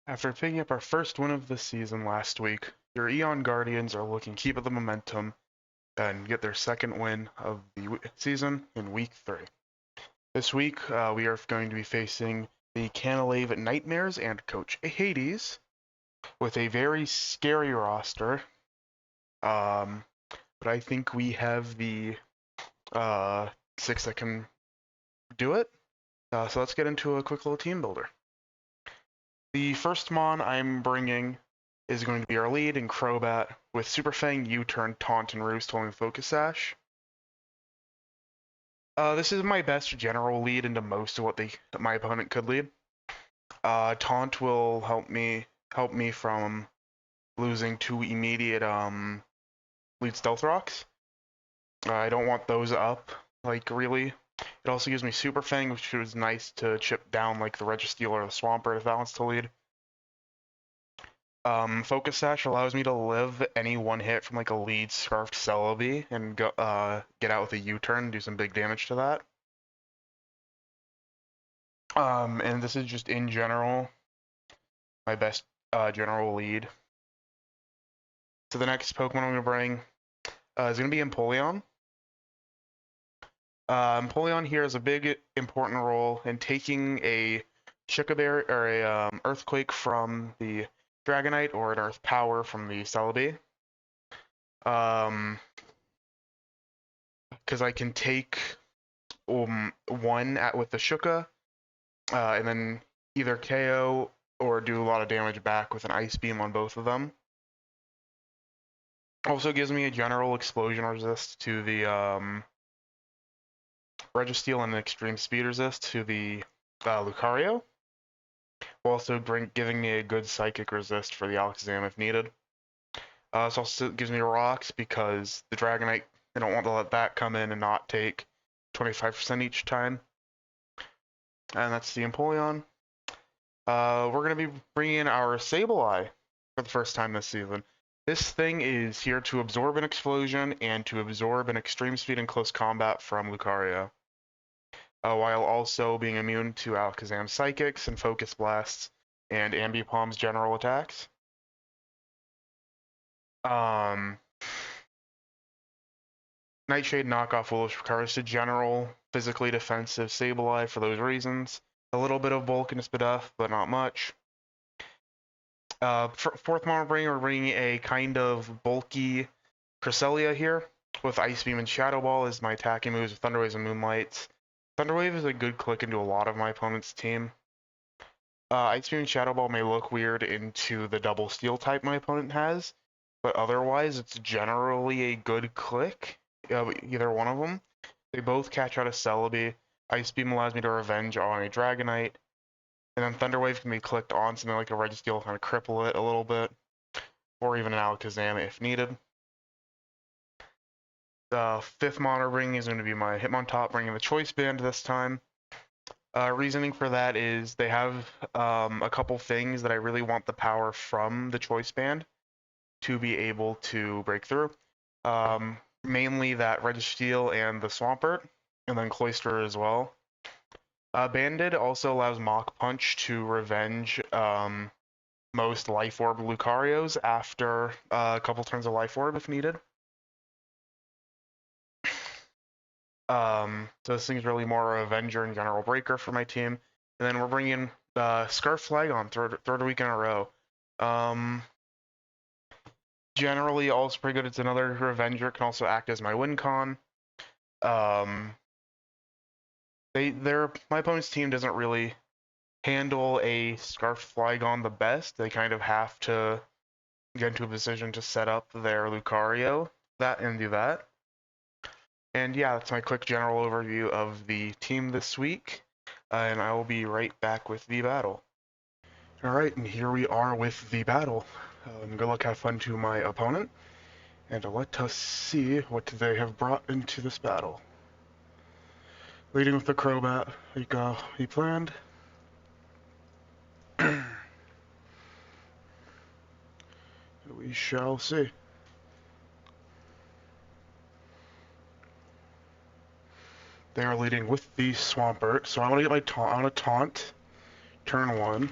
After picking up our first win of the season last week, your Eon Guardians are looking to keep up the momentum and get their second win of the season in Week 3. This week, we are going to be facing the Canalave Nightmares and Coach Hades with a very scary roster. But I think we have the 6 that can do it. So let's get into a quick little team builder. The first mon I'm bringing is going to be our lead in Crobat with Super Fang, U-Turn, Taunt, and Roost holding Focus Sash. This is my best general lead into most of what my opponent could lead. Taunt will help me from losing 2 immediate lead Stealth Rocks. I don't want those up, really. It also gives me Super Fang, which is nice to chip down the Registeel or the Swampert if that wants to lead. Focus Sash allows me to live any one hit from a lead Scarfed Celebi and go, get out with a U-turn and do some big damage to that. And this is just in general my best general lead. So the next Pokemon I'm going to bring is going to be Empoleon. Empoleon here has a big important role in taking a Shuka Berry or a Earthquake from the Dragonite or an Earth Power from the Celebi. Because I can take one with the Shuka, and then either KO or do a lot of damage back with an Ice Beam on both of them. Also gives me a general explosion resist to the Registeel and an extreme speed resist to the Lucario. Also giving me a good psychic resist for the Alakazam if needed. This also gives me rocks because the Dragonite, I don't want to let that come in and not take 25% each time. And that's the Empoleon. We're going to be bringing in our Sableye for the first time this season. This thing is here to absorb an explosion and to absorb an extreme speed in close combat from Lucario, while also being immune to Alakazam's Psychics and Focus Blasts and Ambipom's general attacks. Nightshade knockoff Woolwich requires a general physically defensive Sableye for those reasons. A little bit of bulkiness buff, but not much. Fourth mon we're bringing a kind of bulky Cresselia here with Ice Beam and Shadow Ball as my attacking moves with Thunder Waves and Moonlights. Thunder Wave is a good click into a lot of my opponent's team. Ice Beam and Shadow Ball may look weird into the double steel type my opponent has, but otherwise it's generally a good click, either one of them. They both catch out a Celebi. Ice Beam allows me to revenge on a Dragonite. And then Thunder Wave can be clicked on something like a Registeel, kind of cripple it a little bit, or even an Alakazam if needed. The fifth mon bringing is going to be my Hitmontop, bringing the Choice Band this time. Reasoning for that is they have a couple things that I really want the power from the Choice Band to be able to break through. Mainly that Registeel and the Swampert, and then Cloyster as well. Banded also allows Mach Punch to revenge most Life Orb Lucarios after a couple turns of Life Orb if needed. So this thing's really more a Avenger and General Breaker for my team. And then we're bringing Scarf Flagon third week in a row. Generally also pretty good. It's another Revenger, can also act as my win con. My opponent's team doesn't really handle a Scarf Flagon the best. They kind of have to get into a position to set up their Lucario and do that. And yeah, that's my quick general overview of the team this week, and I will be right back with the battle. Alright, and here we are with the battle. Good luck, have fun to my opponent, and let us see what they have brought into this battle. Leading with the Crobat, like he planned. We shall see. They are leading with the Swampert, so I want to get my taunt. Turn 1.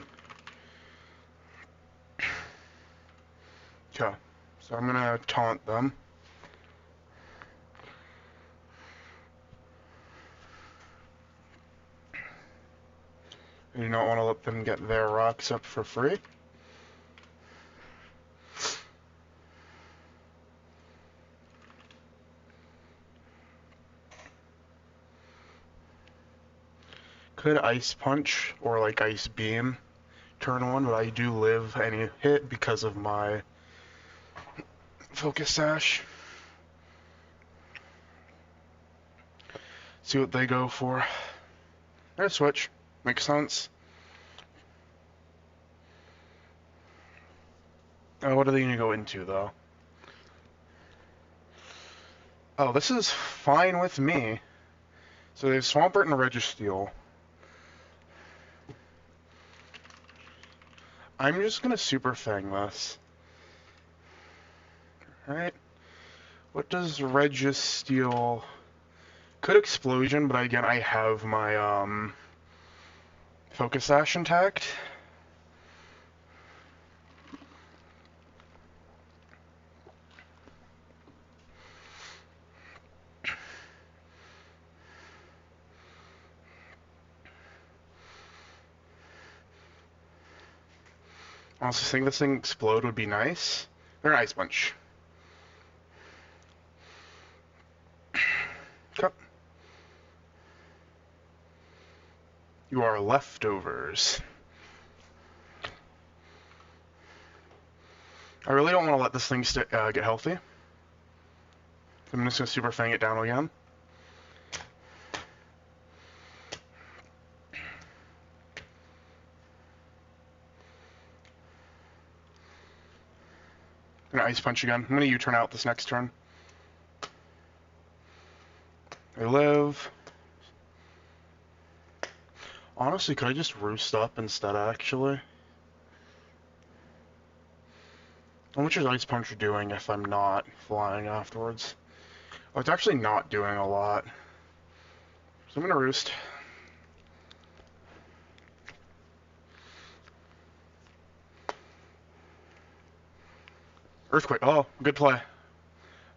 Okay, so I'm gonna taunt them. You do not want to let them get their rocks up for free. Could Ice Punch or like Ice Beam turn on, but I do live any hit because of my Focus Sash. See what they go for. There's switch. Makes sense. What are they going to go into, though? Oh, this is fine with me. So they have Swampert and Registeel. I'm just going to Super Fang this. Alright. What does Registeel... Could Explosion, but again, I have my, Focus Sash intact. I also think this thing explode would be nice. Or Ice Punch. Okay. You are leftovers. I really don't want to let this thing get healthy. I'm just going to Super Fang it down again. I'm going to Ice Punch again. I'm going to U-turn out this next turn. I live. Honestly, could I just Roost up instead, actually? How much is Ice Punch doing if I'm not flying afterwards? Oh, it's actually not doing a lot. So I'm going to Roost. Earthquake. Oh, good play.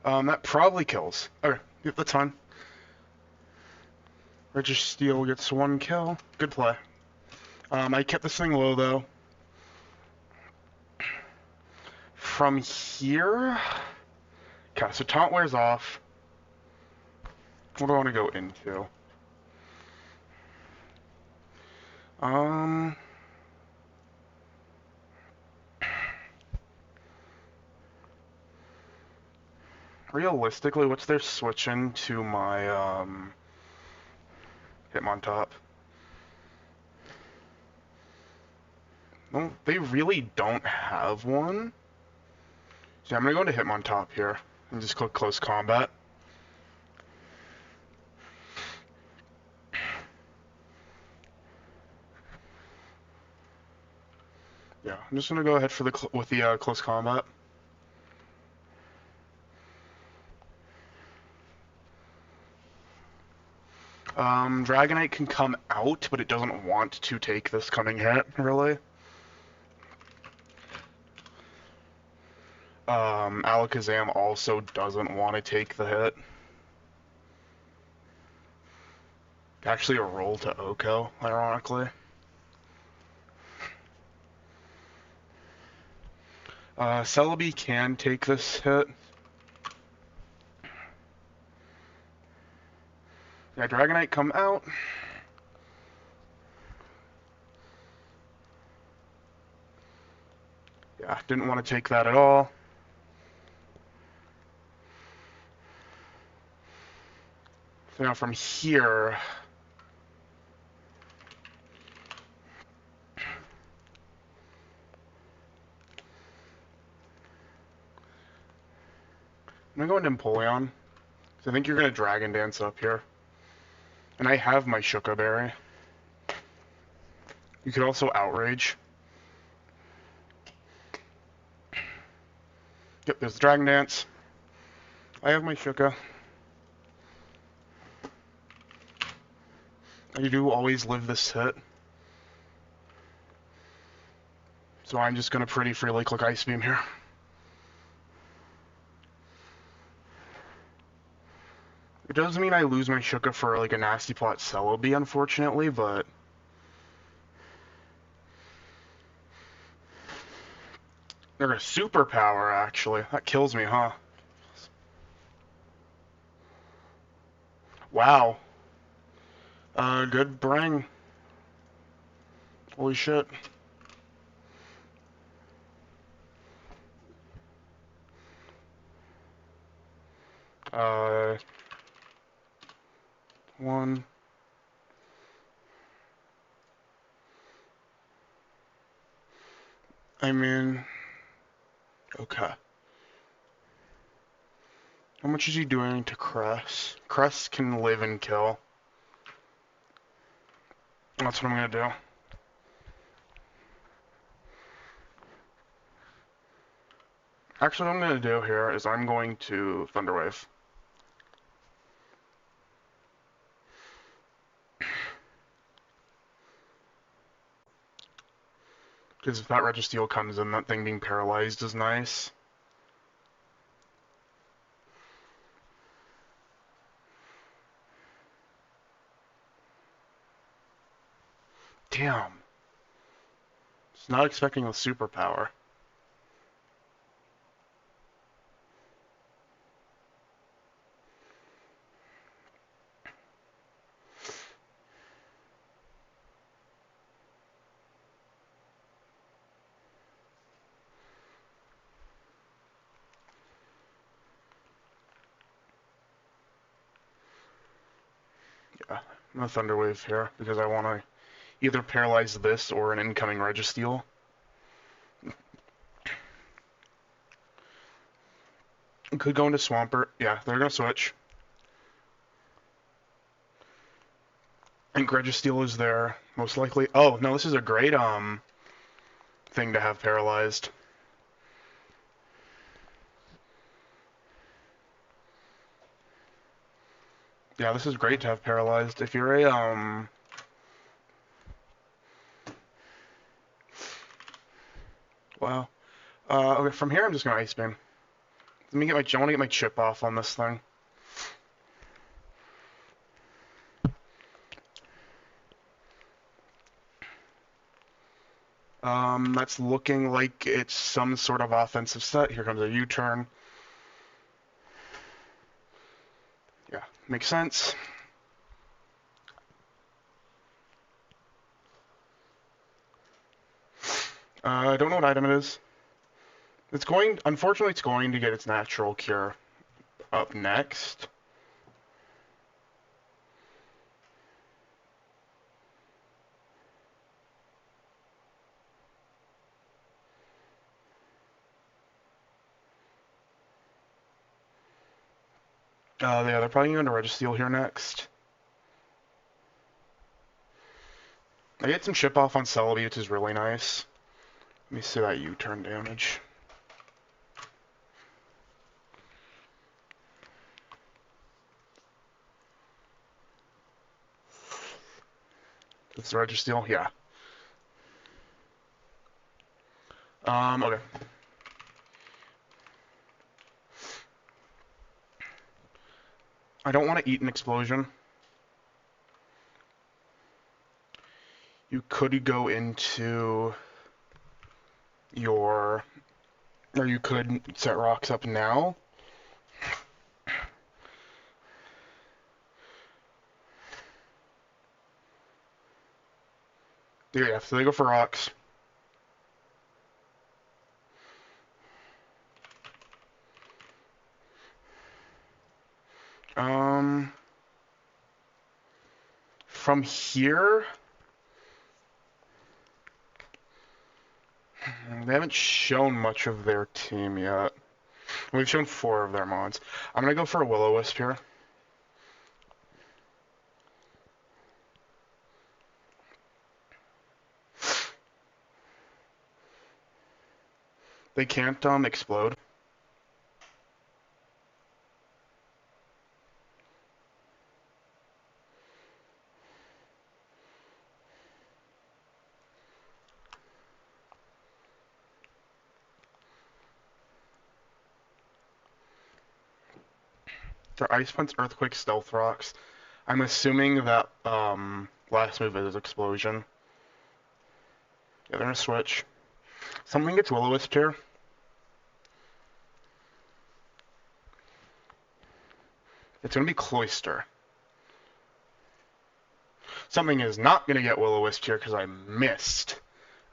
That probably kills. Okay, yep, that's fine. Registeel gets 1 kill. Good play. I kept this thing low, though. From here... Okay, so Taunt wears off. What do I want to go into? Realistically, what's their switch into my, Hitmontop? Well, they really don't have one. So I'm gonna go into Hitmontop here and just click Close Combat. Yeah, I'm just gonna go ahead for the Close Combat. Dragonite can come out, but it doesn't want to take this coming hit, really. Alakazam also doesn't want to take the hit. Actually, a roll to Oko, ironically. Celebi can take this hit. Yeah, Dragonite come out. Yeah, didn't want to take that at all. So now from here... I'm gonna go into Empoleon. So I think you're gonna Dragon Dance up here. And I have my Shuka Berry. You could also Outrage. Yep, there's the Dragon Dance. I have my Shuka. I do always live this hit. So I'm just gonna pretty freely click Ice Beam here. does mean I lose my Shuka for like a nasty plot Celebi, unfortunately, but they're a superpower actually. That kills me, huh? Wow. Good brain. Holy shit. Uh, one. I mean, okay. How much is he doing to Cress? Cress can live and kill. That's what I'm gonna do. Actually, what I'm gonna do here is I'm going to Thunderwave. Because if that Registeel comes in, that thing being paralyzed is nice. Damn. It's not expecting a superpower. Yeah, I'm gonna Thunderwave here because I want to either paralyze this or an incoming Registeel. Could go into Swampert. Yeah, they're gonna switch. I think Registeel is there, most likely. Oh, no, this is a great, thing to have paralyzed. Yeah, this is great to have paralyzed. If you're a, wow. Okay, from here I'm just gonna Ice Beam. Let me get I wanna get my chip off on this thing. That's looking like it's some sort of offensive set. Here comes a U-turn. Yeah, makes sense. I don't know what item it is. It's going, unfortunately, it's going to get its natural cure up next. Yeah, they're probably going to Registeel here next. I get some chip off on Celebi, which is really nice. Let me see that U-turn damage. It's the Registeel? Yeah. Okay. I don't want to eat an explosion. You could go into your... Or you could set rocks up now. Yeah, so they go for rocks. From here... They haven't shown much of their team yet. We've shown 4 of their mods. I'm gonna go for a Will-O-Wisp here. They can't explode. They're Ice Punch, Earthquake, Stealth Rocks. I'm assuming that last move is Explosion. Yeah, they're gonna switch. Something gets Will-O-Wisp here. It's gonna be Cloyster. Something is not gonna get Will-O-Wisp here because I missed.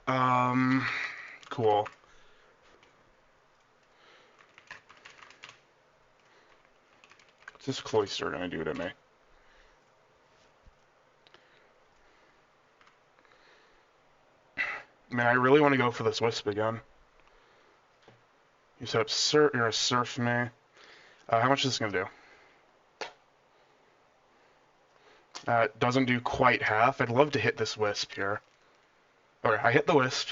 Cool. What's this Cloyster gonna do to me? Man, I really want to go for this Wisp again. You set up you're gonna surf me. How much is this gonna do? It doesn't do quite half. I'd love to hit this Wisp here. Okay, I hit the Wisp.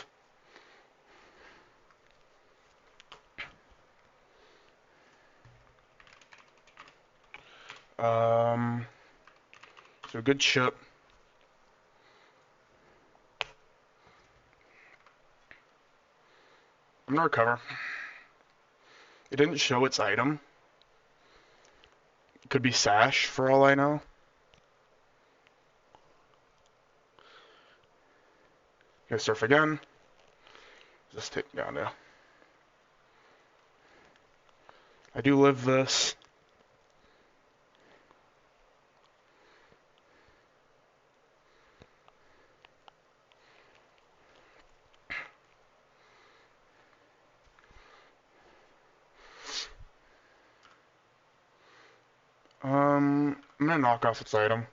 So good chip. I'm gonna recover. It didn't show its item. It could be Sash for all I know. Gonna surf again. Just take me down now. I do live this. I'm gonna knock off its item.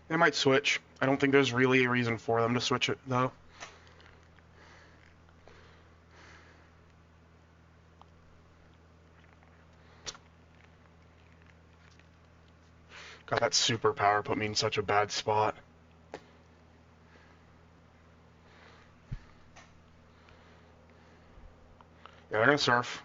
They might switch. I don't think there's really a reason for them to switch it, though. God, that superpower put me in such a bad spot. Yeah, they're gonna surf.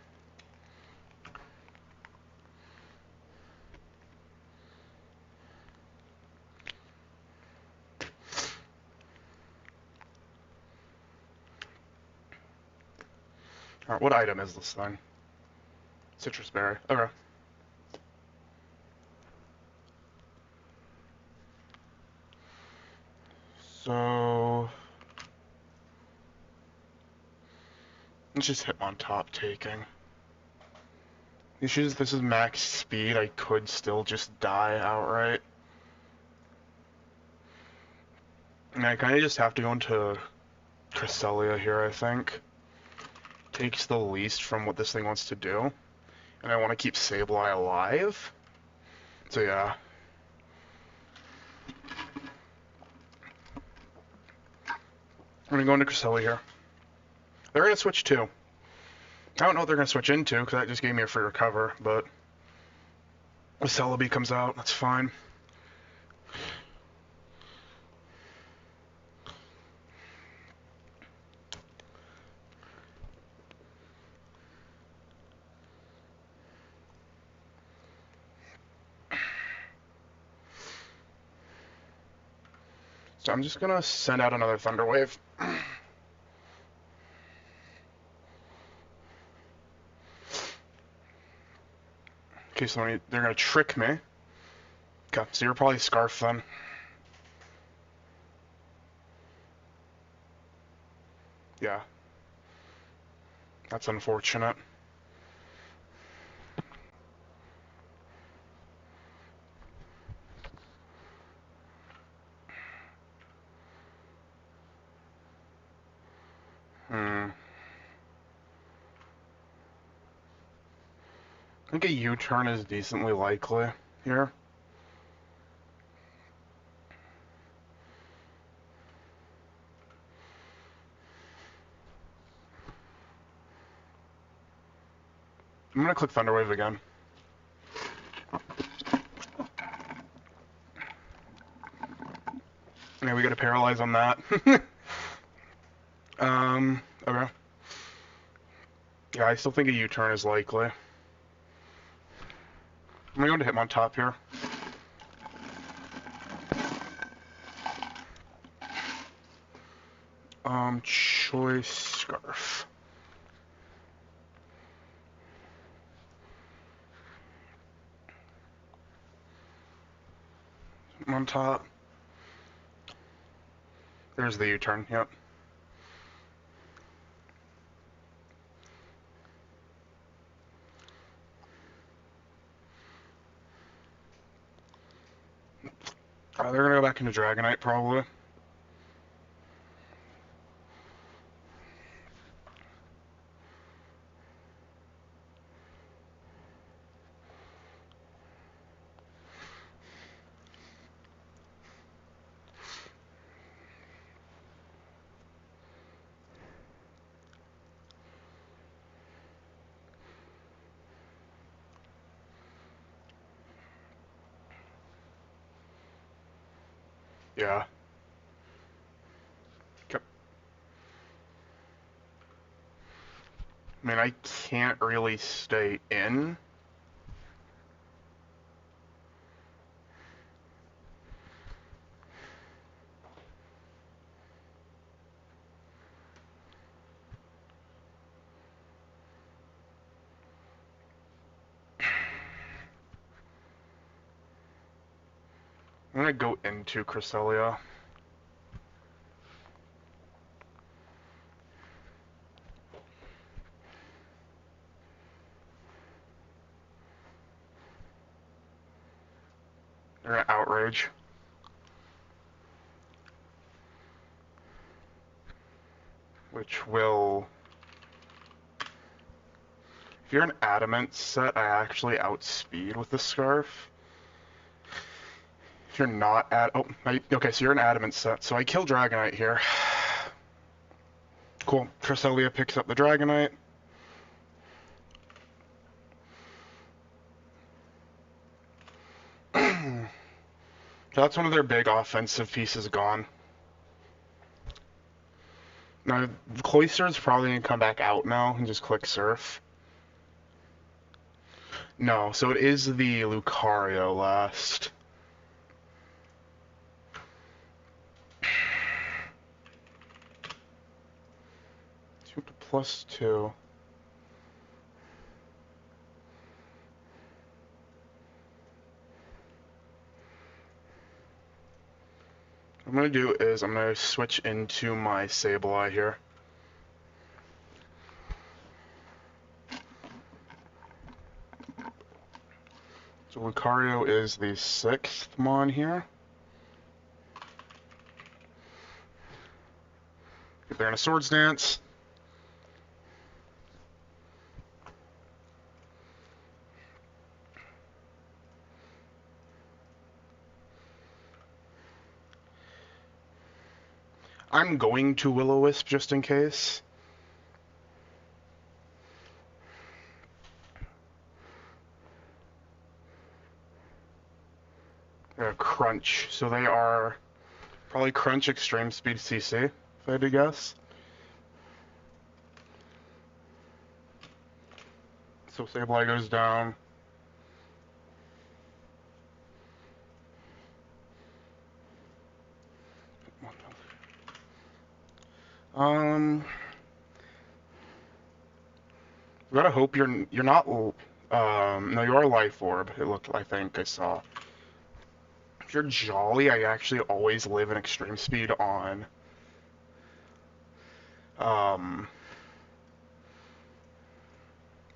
Alright, what item is this thing? Citrus berry. Okay. So let's just hit on top taking. The issue is this is max speed. I could still just die outright. And I kind of just have to go into Cresselia here, I think. Takes the least from what this thing wants to do. And I want to keep Sableye alive. So yeah. I'm going to go into Cresselia here. They're going to switch too. I don't know what they're going to switch into, because that just gave me a free recover, but if Celebi comes out, that's fine. So I'm just going to send out another Thunder Wave. Okay, so they're going to trick me. Okay, so you're probably Scarf then. Yeah. That's unfortunate. I think a U-turn is decently likely here. I'm gonna click Thunder Wave again. Yeah, we gotta paralyze on that. Okay. Yeah, I still think a U-turn is likely. I'm gonna go into Hitmontop here. Choice Scarf. On top. There's the U-turn, yep. They're gonna go back into Dragonite, probably. Yeah. Yep. I mean, I can't really stay in. I'm gonna go into Cresselia. They're gonna Outrage. Which will... If you're an Adamant set, I actually outspeed with the Scarf. If you're not okay, so you're an Adamant set, so I kill Dragonite here. Cool. Cresselia picks up the Dragonite. So that's one of their big offensive pieces gone. Now, Cloyster's probably going to come back out now and just click Surf. No, so it is the Lucario last. +2. What I'm going to do is I'm going to switch into my Sableye here. So Lucario is the 6th Mon here. If they're in a Swords Dance. I'm going to Will-O-Wisp just in case. They're Crunch, so they are probably Crunch Extreme Speed CC, if I had to guess. So Sableye goes down. Gotta hope you're not. No, you are Life Orb. It looked. I think I saw. If you're Jolly, I actually always live in Extreme Speed on.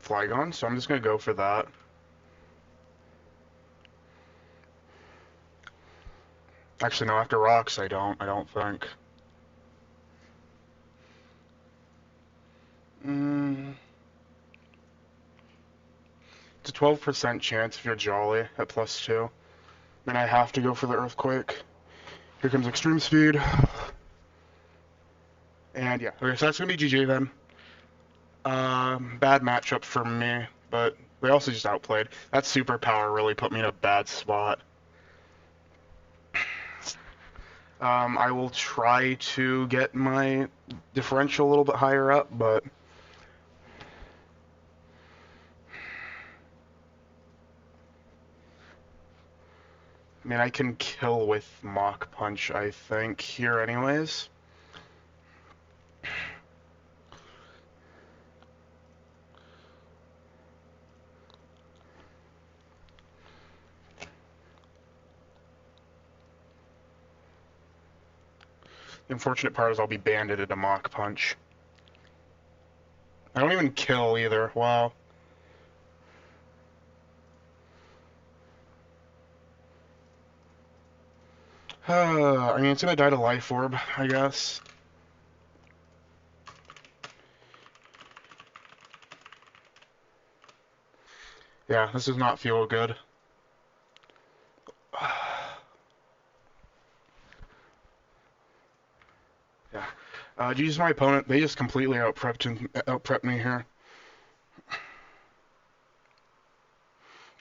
Flygon, so I'm just gonna go for that. Actually, no. After Rocks, I don't think. It's a 12% chance if you're Jolly at +2. Then I have to go for the Earthquake. Here comes Extreme Speed. And yeah, okay, so that's gonna be GG then. Bad matchup for me, but they also just outplayed. That superpower really put me in a bad spot. I will try to get my differential a little bit higher up, but I mean, I can kill with Mach Punch, I think, here anyways. unfortunate part is I'll be banded at a Mach Punch. I don't even kill either. Wow. I mean, it's gonna die to Life Orb, I guess. Yeah, this does not feel good. Yeah. Jesus, my opponent, they just completely outprepped me here.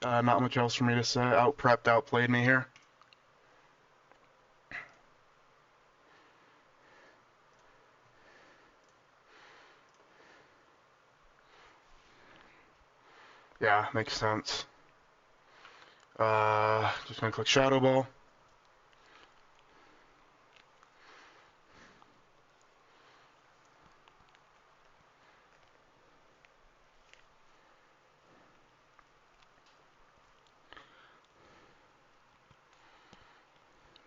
Not much else for me to say. Outprepped, outplayed me here. Yeah, makes sense. Just gonna click Shadow Ball.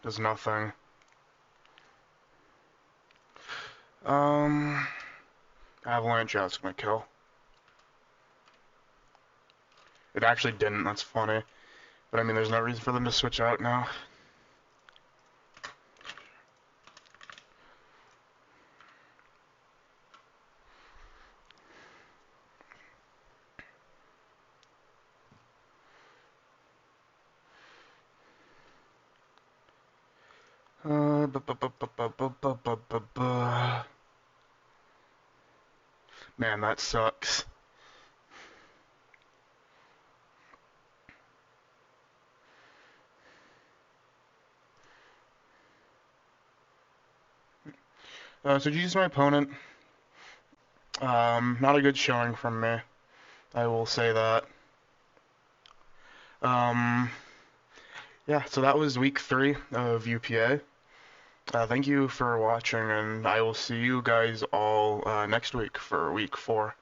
Does nothing. Avalanche, yeah, it's gonna kill. It actually didn't, that's funny. But I mean, there's no reason for them to switch out now. Man, that sucks. So Jesus, my opponent. Not a good showing from me. I will say that. Yeah, so that was week 3 of UPA. Thank you for watching, and I will see you guys all next week for week 4.